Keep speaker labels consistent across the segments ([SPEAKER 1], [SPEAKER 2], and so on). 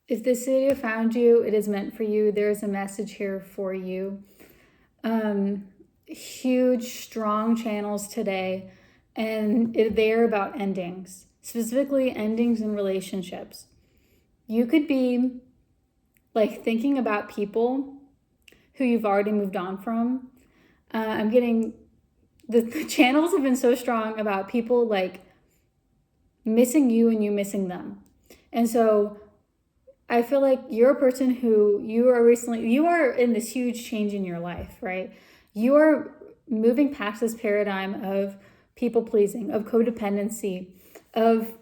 [SPEAKER 1] If this video found you, it is meant for you. There's a message here for you. Huge, strong channels today, and they're about endings, specifically endings in relationships. You could be like thinking about people who you've already moved on from. I'm getting the channels have been so strong about people like missing you and you missing them. And so I feel like you're a person who you are in this huge change in your life, right? You are moving past this paradigm of people pleasing, of codependency, of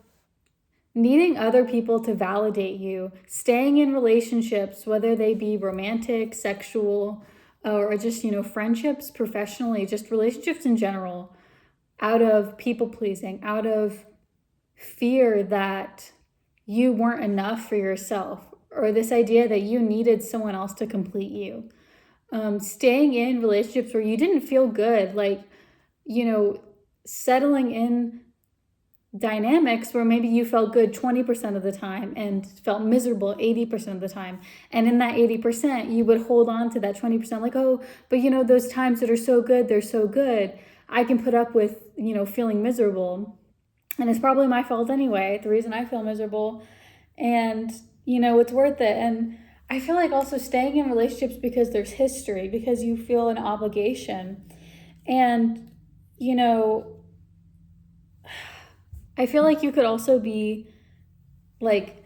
[SPEAKER 1] needing other people to validate you, staying in relationships, whether they be romantic, sexual, or just, friendships, professionally, just relationships in general, out of people pleasing, out of fear that you weren't enough for yourself, or this idea that you needed someone else to complete you. Staying in relationships where you didn't feel good, like, settling in dynamics where maybe you felt good 20% of the time and felt miserable 80% of the time. And in that 80%, you would hold on to that 20%, like, oh, but those times that are so good, they're so good. I can put up with, feeling miserable. And it's probably my fault anyway, the reason I feel miserable. And, it's worth it. And I feel like also staying in relationships because there's history, because you feel an obligation. And, I feel like you could also be like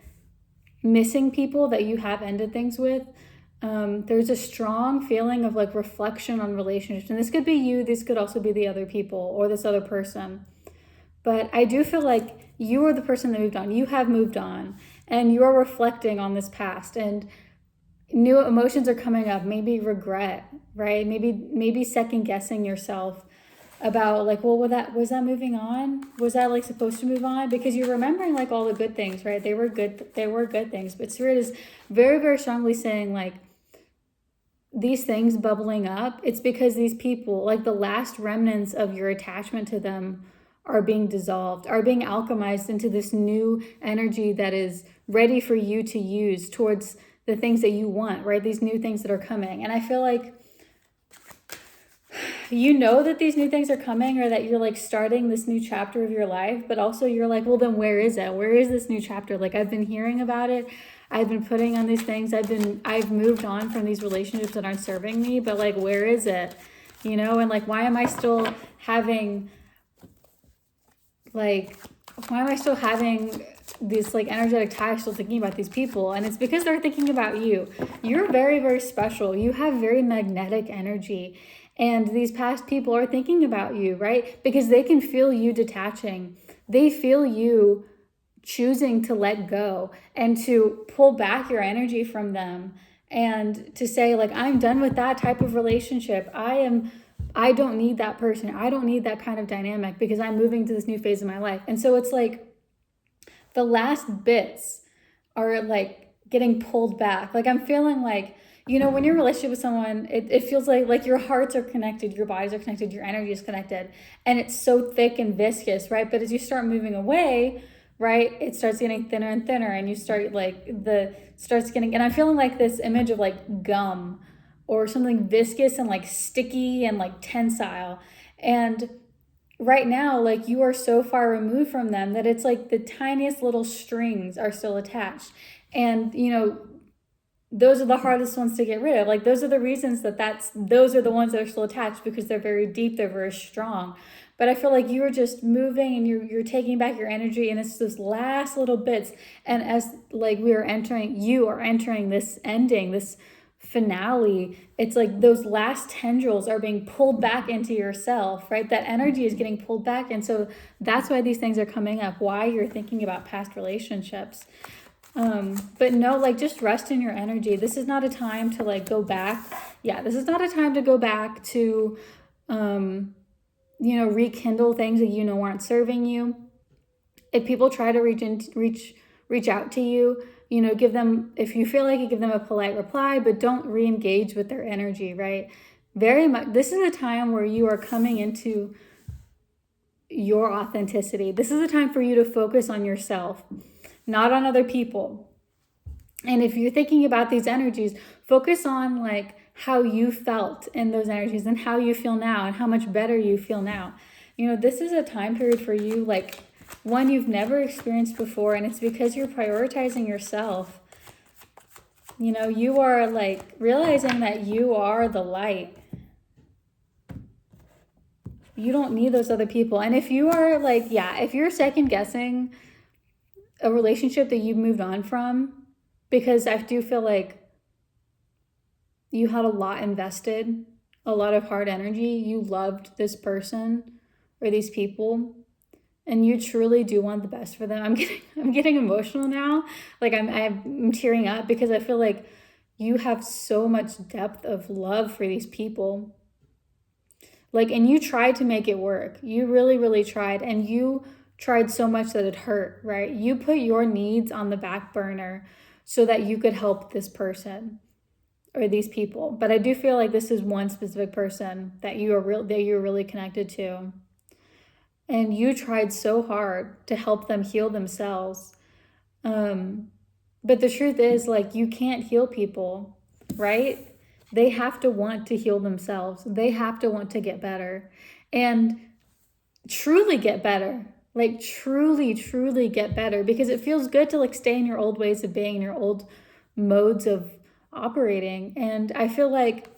[SPEAKER 1] missing people that you have ended things with. There's a strong feeling of like reflection on relationships. And this could be you, this could also be the other people or this other person. But I do feel like you are the person that moved on. You have moved on and you are reflecting on this past, and new emotions are coming up, maybe regret, right? Maybe second guessing yourself about like, well, was that moving on? Was that like supposed to move on? Because you're remembering like all the good things, right? They were good things. But Spirit is very, very strongly saying like these things bubbling up, it's because these people, like the last remnants of your attachment to them, are being dissolved, are being alchemized into this new energy that is ready for you to use towards the things that you want, right? These new things that are coming. And I feel like that these new things are coming, or that you're like starting this new chapter of your life, but also you're like, well, then where is it? Where is this new chapter? Like, I've been hearing about it. I've been putting on these things. I've moved on from these relationships that aren't serving me, but like, where is it? And like, why am I still having this like energetic tie, still thinking about these people? And it's because they're thinking about you. You're very, very special. You have very magnetic energy. And these past people are thinking about you, right? Because they can feel you detaching. They feel you choosing to let go and to pull back your energy from them, and to say like, I'm done with that type of relationship. I don't need that person. I don't need that kind of dynamic, because I'm moving to this new phase of my life. And so it's like the last bits are like getting pulled back. Like, I'm feeling like, when you're in a relationship with someone, it feels like your hearts are connected, your bodies are connected, your energy is connected, and it's so thick and viscous, right? But as you start moving away, right, it starts getting thinner and thinner, and you start like and I'm feeling like this image of like gum or something viscous and like sticky and like tensile. And right now, like, you are so far removed from them that it's like the tiniest little strings are still attached. And those are the hardest ones to get rid of. Like, those are the reasons those are the ones that are still attached, because they're very deep, they're very strong. But I feel like you are just moving and you're taking back your energy, and it's those last little bits. And as like you are entering this ending, this finale, it's like those last tendrils are being pulled back into yourself, right? That energy is getting pulled back. And so that's why these things are coming up, why you're thinking about past relationships. But no, like, just rest in your energy. This is not a time to like go back. Yeah, this is not a time to go back to, rekindle things that aren't serving you. If people try to reach out to you, give them, if you feel like it, give them a polite reply, but don't re-engage with their energy, right? Very much, this is a time where you are coming into your authenticity. This is a time for you to focus on yourself, not on other people. And if you're thinking about these energies, focus on like how you felt in those energies and how you feel now and how much better you feel now. This is a time period for you, like one you've never experienced before, and it's because you're prioritizing yourself. You are like realizing that you are the light. You don't need those other people. And if you are like, if you're second guessing a relationship that you've moved on from, because I do feel like you had a lot invested, a lot of hard energy. You loved this person or these people, and you truly do want the best for them. I'm getting emotional now. Like I'm tearing up because I feel like you have so much depth of love for these people. Like, and you tried to make it work. You really, really tried, and you tried so much that it hurt, right? You put your needs on the back burner so that you could help this person or these people. But I do feel like this is one specific person that you're really connected to. And you tried so hard to help them heal themselves. But the truth is, like, you can't heal people, right? They have to want to heal themselves. They have to want to get better and truly get better. Like truly, truly get better, because it feels good to like stay in your old ways of being, your old modes of operating. And I feel like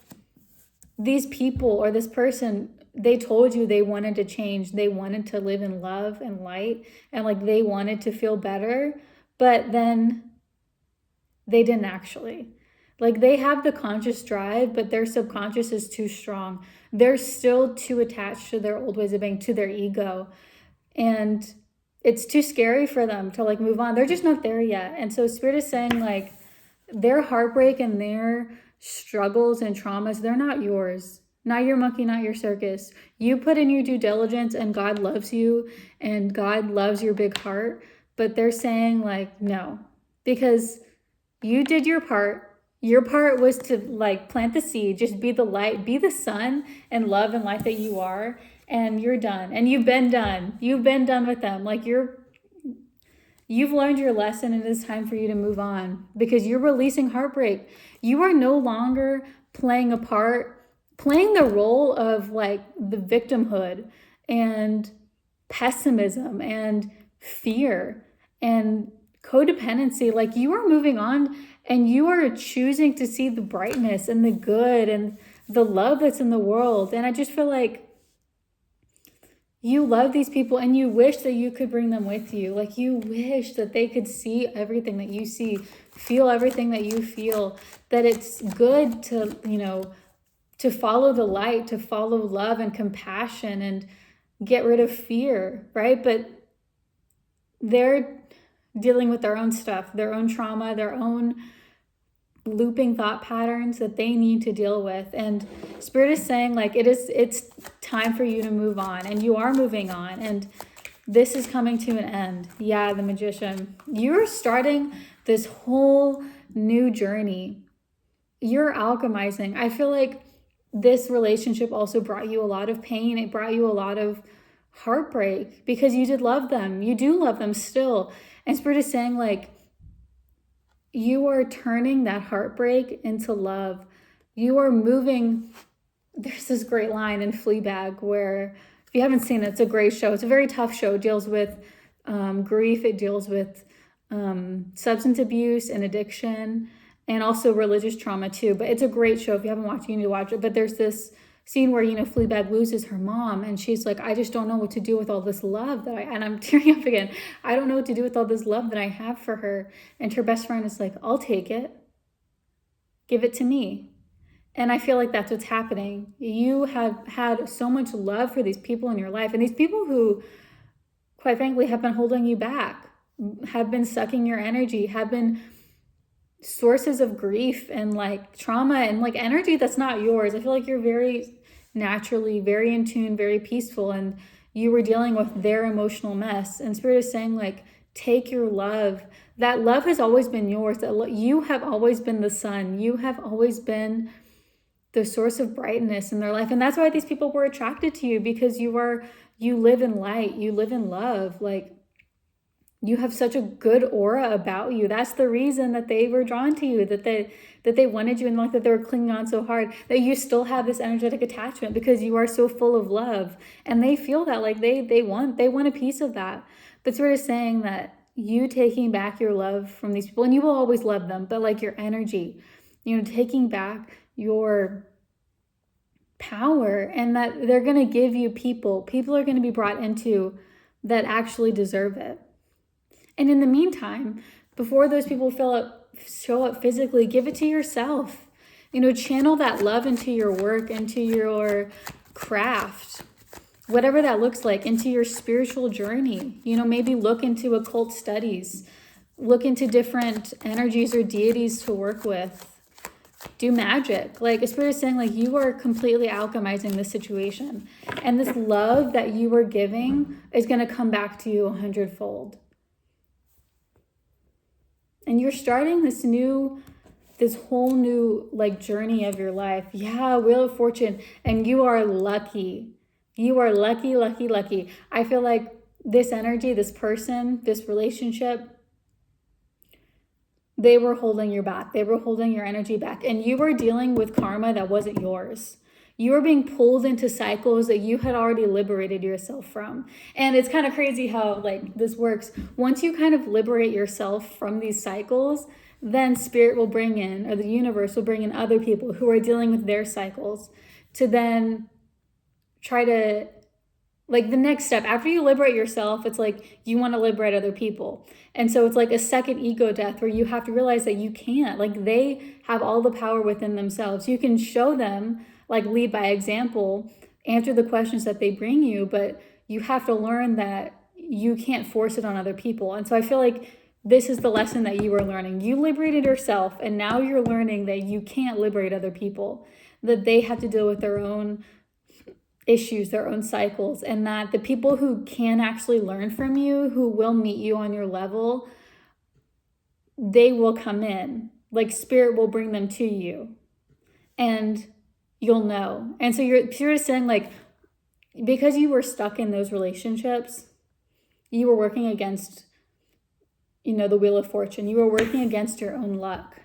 [SPEAKER 1] these people or this person, they told you they wanted to change. They wanted to live in love and light, and like they wanted to feel better, but then they didn't actually. Like they have the conscious drive, but their subconscious is too strong. They're still too attached to their old ways of being, to their ego. And it's too scary for them to like move on. They're just not there yet. And so Spirit is saying like their heartbreak and their struggles and traumas, they're not yours. Not your monkey, not your circus. You put in your due diligence, and God loves you and God loves your big heart. But they're saying like, no, because you did your part. Your part was to like plant the seed, just be the light, be the sun and love and light that you are. And you're done. And you've been done. You've been done with them. Like you've learned your lesson, and it's time for you to move on, because you're releasing heartbreak. You are no longer playing the role of like the victimhood and pessimism and fear and codependency. Like you are moving on, and you are choosing to see the brightness and the good and the love that's in the world. And I just feel like you love these people, and you wish that you could bring them with you. Like you wish that they could see everything that you see, feel everything that you feel, that it's good to, to follow the light, to follow love and compassion and get rid of fear, right? But they're dealing with their own stuff, their own trauma, their own looping thought patterns that they need to deal with. And Spirit is saying like it's time for you to move on, and you are moving on, and this is coming to an end. Yeah, the Magician. You're starting this whole new journey. You're alchemizing. I feel like this relationship also brought you a lot of pain. It brought you a lot of heartbreak, because you did love them. You do love them still. And Spirit is saying like, you are turning that heartbreak into love. You are moving. There's this great line in Fleabag where, if you haven't seen it, it's a great show. It's a very tough show. It deals with grief. It deals with substance abuse and addiction, and also religious trauma too. But it's a great show. If you haven't watched it, you need to watch it. But there's this scene where, Fleabag loses her mom, and she's like, I just don't know what to do with all this love and I'm tearing up again. I don't know what to do with all this love that I have for her. And her best friend is like, I'll take it. Give it to me. And I feel like that's what's happening. You have had so much love for these people in your life, and these people who, quite frankly, have been holding you back, have been sucking your energy, have been sources of grief and like trauma and like energy that's not yours. I feel like you're very naturally very in tune, very peaceful, and you were dealing with their emotional mess. And Spirit is saying like, take your love. That love has always been yours. That you have always been the sun. You have always been the source of brightness in their life. And that's why these people were attracted to you, because you live in light, you live in love. Like You have such a good aura about you. That's the reason that they were drawn to you, that they wanted you, and like that they were clinging on so hard, that you still have this energetic attachment because you are so full of love. And they feel that, like they want a piece of that. But sort of saying that you taking back your love from these people, and you will always love them, but like your energy, taking back your power, and that they're going to give you people are going to be brought into that actually deserve it. And in the meantime, before those people show up physically, give it to yourself. Channel that love into your work, into your craft, whatever that looks like, into your spiritual journey. Maybe look into occult studies, look into different energies or deities to work with. Do magic. Like, Spirit is saying, like, you are completely alchemizing this situation. And this love that you are giving is going to come back to you 100-fold. And you're starting this whole new like journey of your life. Yeah, Wheel of Fortune. And you are lucky. You are lucky, lucky, lucky. I feel like this energy, this person, this relationship, they were holding you back. They were holding your energy back. And you were dealing with karma that wasn't yours. You were being pulled into cycles that you had already liberated yourself from. And it's kind of crazy how like this works. Once you kind of liberate yourself from these cycles, then Spirit will bring in, or the universe will bring in other people who are dealing with their cycles to then try to, like the next step, after you liberate yourself, it's like you want to liberate other people. And so it's like a second ego death where you have to realize that you can't, like they have all the power within themselves. You can show them, like lead by example, answer the questions that they bring you, but you have to learn that you can't force it on other people. And so I feel like this is the lesson that you are learning. You liberated yourself, and now you're learning that you can't liberate other people, that they have to deal with their own issues, their own cycles, and that the people who can actually learn from you, who will meet you on your level, they will come in. Like Spirit will bring them to you, and you'll know. And so you're saying, like, because you were stuck in those relationships, you were working against, the Wheel of Fortune. You were working against your own luck.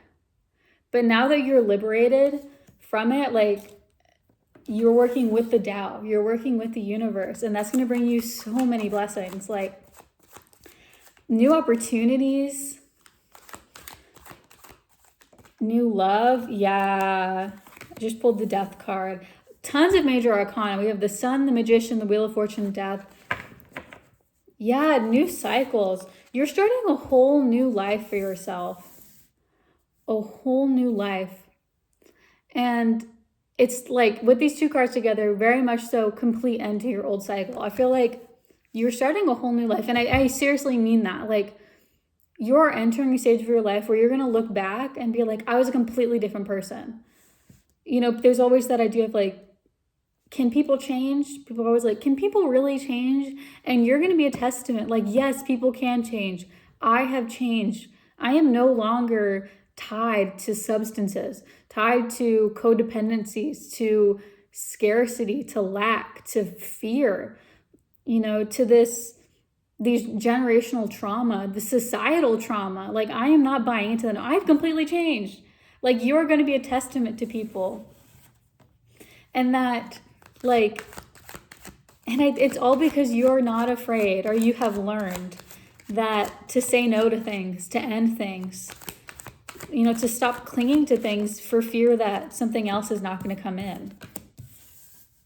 [SPEAKER 1] But now that you're liberated from it, like, you're working with the Tao. You're working with the universe. And that's going to bring you so many blessings, like new opportunities, new love. Yeah. I just pulled the Death card. Tons of major arcana. We have the Sun, the Magician, the Wheel of Fortune, Death. Yeah, new cycles. You're starting a whole new life for yourself. A whole new life. And it's like, with these two cards together, very much so complete end to your old cycle. I feel like you're starting a whole new life. And I seriously mean that. Like, you're entering a stage of your life where you're going to look back and be like, I was a completely different person. There's always that idea of like, can people change? People are always like, can people really change? And you're going to be a testament. Like, yes, people can change. I have changed. I am no longer tied to substances, tied to codependencies, to scarcity, to lack, to fear, to these generational trauma, the societal trauma. Like, I am not buying into that. I've completely changed. Like, you're going to be a testament to people. And that, like, it's all because you're not afraid, or you have learned that to say no to things, to end things, to stop clinging to things for fear that something else is not going to come in.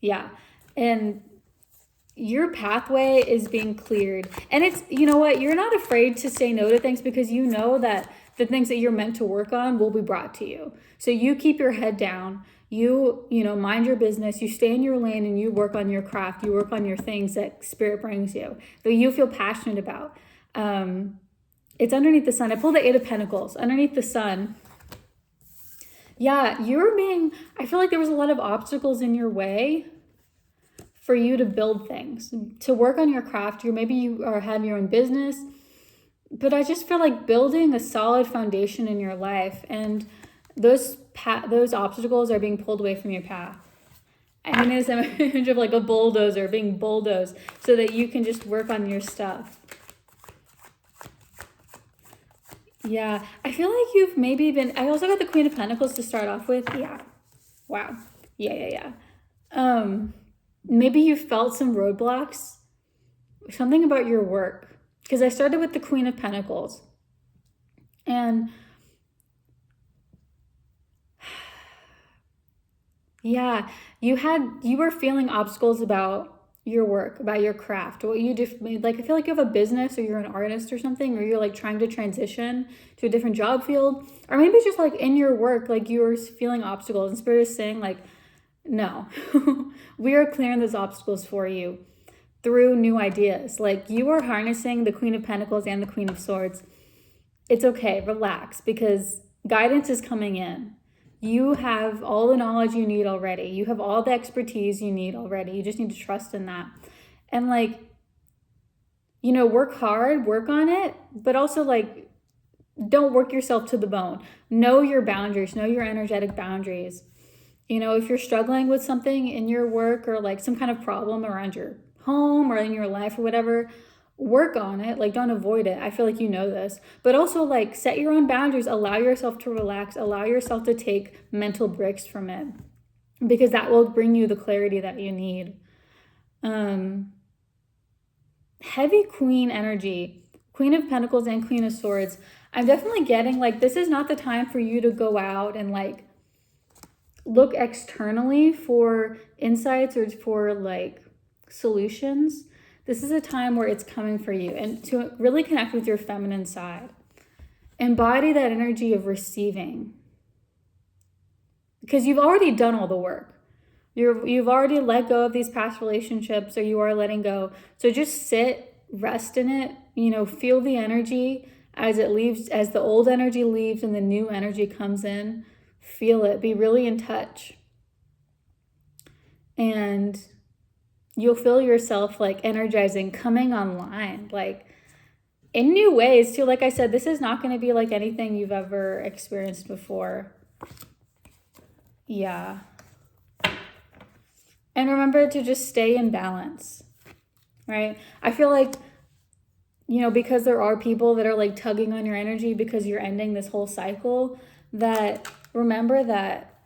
[SPEAKER 1] Yeah. And your pathway is being cleared. And it's, you're not afraid to say no to things because you know that the things that you're meant to work on will be brought to you. So you keep your head down. You mind your business. You stay in your lane and you work on your craft. You work on your things that Spirit brings you, that you feel passionate about. It's underneath the Sun. I pulled the Eight of Pentacles. Underneath the Sun. Yeah, I feel like there was a lot of obstacles in your way for you to build things, to work on your craft. Maybe you have your own business, but I just feel like building a solid foundation in your life, and those obstacles are being pulled away from your path. I mean, it's an image of like a bulldozer being bulldozed so that you can just work on your stuff. Yeah, I feel like you've maybe been, I also got the Queen of Pentacles to start off with. Yeah. Wow. Yeah. Maybe you felt some roadblocks, something about your work. Because I started with the Queen of Pentacles. And yeah, you were feeling obstacles about your work, about your craft, what you do. Like, I feel like you have a business, or you're an artist or something, or you're like trying to transition to a different job field, or maybe it's just like in your work, like you were feeling obstacles, and Spirit is saying like, no, we are clearing those obstacles for you through new ideas. Like, you are harnessing the Queen of Pentacles and the Queen of Swords. It's okay, relax, because guidance is coming in. You have all the knowledge you need already. You have all the expertise you need already. You just need to trust in that. And like, work hard, work on it, but also like, don't work yourself to the bone. Know your boundaries, know your energetic boundaries. If you're struggling with something in your work, or like some kind of problem around your home or in your life or whatever, work on it. Like, don't avoid it. I feel like you know this, but also like set your own boundaries. Allow yourself to relax. Allow yourself to take mental breaks from it, because that will bring you the clarity that you need. Heavy Queen energy, Queen of Pentacles and Queen of Swords. I'm definitely getting like, this is not the time for you to go out and like look externally for insights or for like solutions. This is a time where it's coming for you, and to really connect with your feminine side. Embody that energy of receiving, because you've already done all the work. You've already let go of these past relationships, or you are letting go. So just sit, rest in it, feel the energy as it leaves, as the old energy leaves and the new energy comes in. Feel it, be really in touch. And you'll feel yourself like energizing, coming online, like in new ways too. Like I said, this is not going to be like anything you've ever experienced before. Yeah. And remember to just stay in balance, right? I feel like, because there are people that are like tugging on your energy because you're ending this whole cycle, that remember that,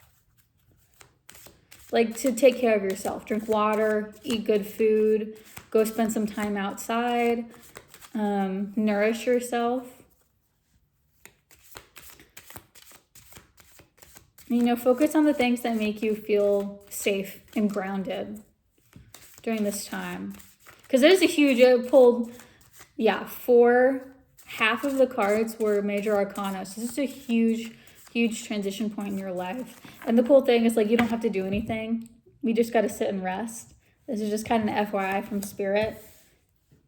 [SPEAKER 1] like, to take care of yourself. Drink water, eat good food, go spend some time outside, nourish yourself. Focus on the things that make you feel safe and grounded during this time. Because there's a huge, I pulled, half of the cards were major arcana. So this is a huge transition point in your life. And the cool thing is, like, you don't have to do anything. We just got to sit and rest. This is just kind of an FYI from Spirit.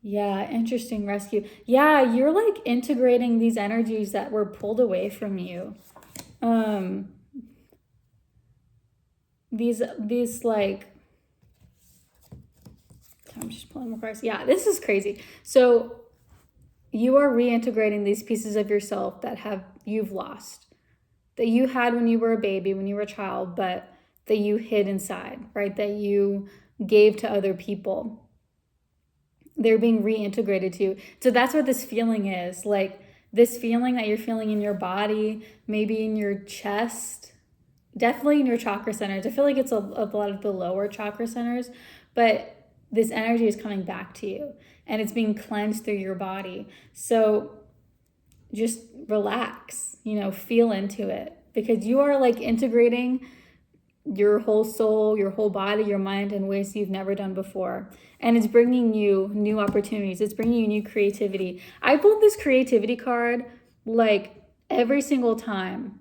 [SPEAKER 1] Yeah, interesting rescue. Yeah, you're like integrating these energies that were pulled away from you. These like, I'm just pulling more cards. Yeah, this is crazy. So you are reintegrating these pieces of yourself that you've lost, that you had when you were a baby, when you were a child, but that you hid inside, right? That you gave to other people. They're being reintegrated to you. So that's what this feeling is. Like, this feeling that you're feeling in your body, maybe in your chest, definitely in your chakra centers. I feel like it's a lot of the lower chakra centers, but this energy is coming back to you and it's being cleansed through your body. So just relax, feel into it, because you are like integrating your whole soul, your whole body, your mind in ways you've never done before. And it's bringing you new opportunities. It's bringing you new creativity. I pulled this creativity card like every single time,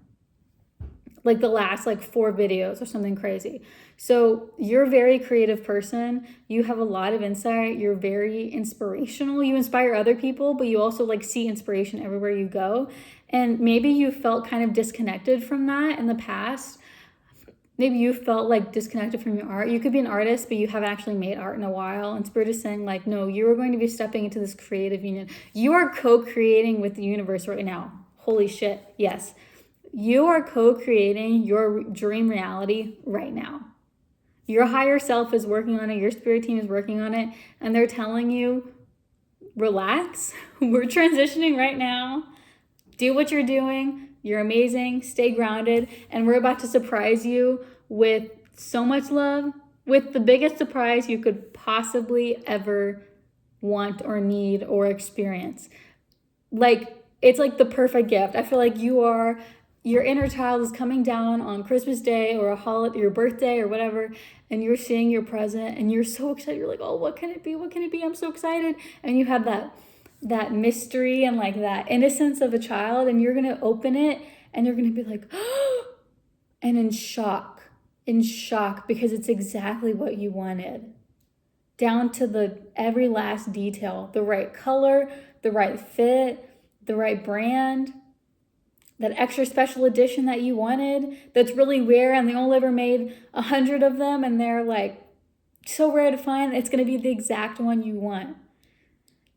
[SPEAKER 1] like the last like 4 videos or something crazy. So you're a very creative person. You have a lot of insight. You're very inspirational. You inspire other people, but you also like see inspiration everywhere you go. And maybe you felt kind of disconnected from that in the past. Maybe you felt like disconnected from your art. You could be an artist, but you haven't actually made art in a while. And Spirit is saying like, no, you are going to be stepping into this creative union. You are co-creating with the universe right now. Holy shit. Yes. You are co-creating your dream reality right now. Your higher self is working on it. Your spirit team is working on it. And they're telling you, relax. We're transitioning right now. Do what you're doing. You're amazing. Stay grounded. And we're about to surprise you with so much love, with the biggest surprise you could possibly ever want or need or experience. Like, it's like the perfect gift. I feel like your inner child is coming down on Christmas Day or a holiday, your birthday or whatever, and you're seeing your present and you're so excited. You're like, oh, what can it be? What can it be? I'm so excited. And you have that mystery and like that innocence of a child, and you're gonna open it and you're gonna be like, and in shock, because it's exactly what you wanted, down to the every last detail, the right color, the right fit, the right brand, that extra special edition that you wanted, that's really rare and they only ever made 100 of them and they're like so rare to find. It's gonna be the exact one you want.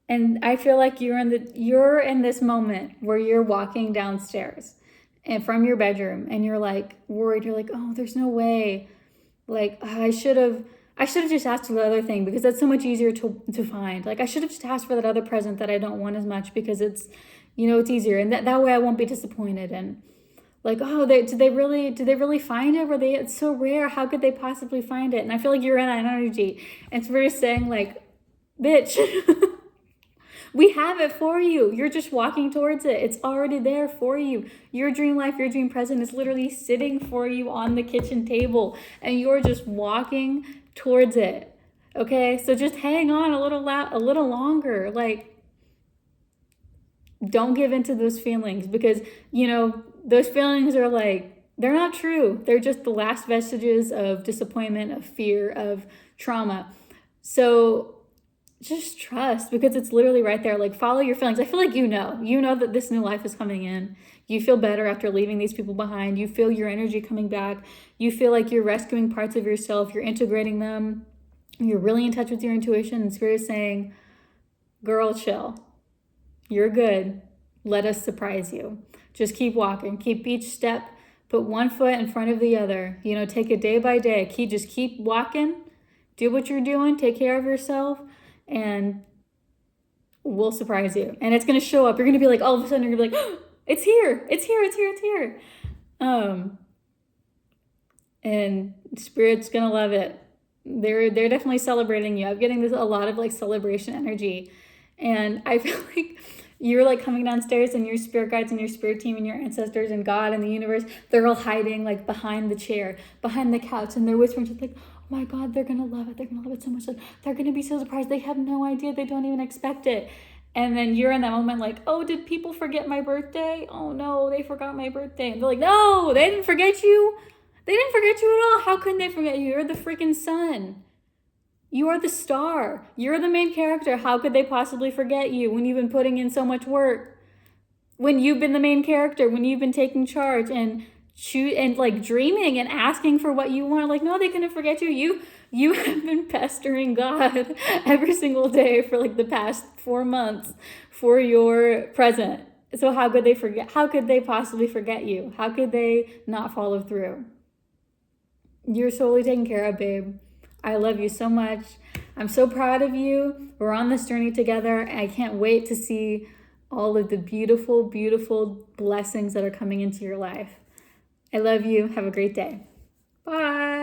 [SPEAKER 1] And I feel like you're in this moment where you're walking downstairs and from your bedroom and you're like worried. You're like, oh, there's no way. Like, I should have just asked for the other thing because that's so much easier to find. Like, I should have just asked for that other present that I don't want as much because it's, it's easier. And that way I won't be disappointed. And like, oh, did they really find it? It's so rare. How could they possibly find it? And I feel like you're in that energy. And it's very saying like, bitch, we have it for you. You're just walking towards it. It's already there for you. Your dream life, your dream present is literally sitting for you on the kitchen table and you're just walking towards it. Okay? So just hang on a little longer. Like, don't give into those feelings because, those feelings are like, they're not true. They're just the last vestiges of disappointment, of fear, of trauma. So just trust because it's literally right there. Like, follow your feelings. I feel like you know that this new life is coming in. You feel better after leaving these people behind. You feel your energy coming back. You feel like you're rescuing parts of yourself. You're integrating them. You're really in touch with your intuition. And Spirit is saying, girl, chill. You're good. Let us surprise you. Just keep walking. Keep each step. Put one foot in front of the other. Take it day by day. Just keep walking. Do what you're doing. Take care of yourself. And we'll surprise you. And it's going to show up. You're going to be like, all of a sudden, you're going to be like, oh, it's here. It's here. It's here. It's here. And Spirit's going to love it. They're definitely celebrating you. I'm getting a lot of like celebration energy. And I feel like you're like coming downstairs and your spirit guides and your spirit team and your ancestors and God and the universe, they're all hiding like behind the chair, behind the couch. And they're whispering just like, oh my God, they're going to love it. They're going to love it so much. Like, they're going to be so surprised. They have no idea. They don't even expect it. And then you're in that moment like, oh, did people forget my birthday? Oh no, they forgot my birthday. And they're like, no, they didn't forget you. They didn't forget you at all. How couldn't they forget you? You're the freaking sun. You are the star. You're the main character. How could they possibly forget you when you've been putting in so much work? When you've been the main character, when you've been taking charge and like dreaming and asking for what you want. Like, no, they couldn't forget you. You have been pestering God every single day for like the past 4 months for your present. So how could they forget? How could they possibly forget you? How could they not follow through? You're solely taken care of, babe. I love you so much. I'm so proud of you. We're on this journey together. I can't wait to see all of the beautiful, beautiful blessings that are coming into your life. I love you. Have a great day. Bye.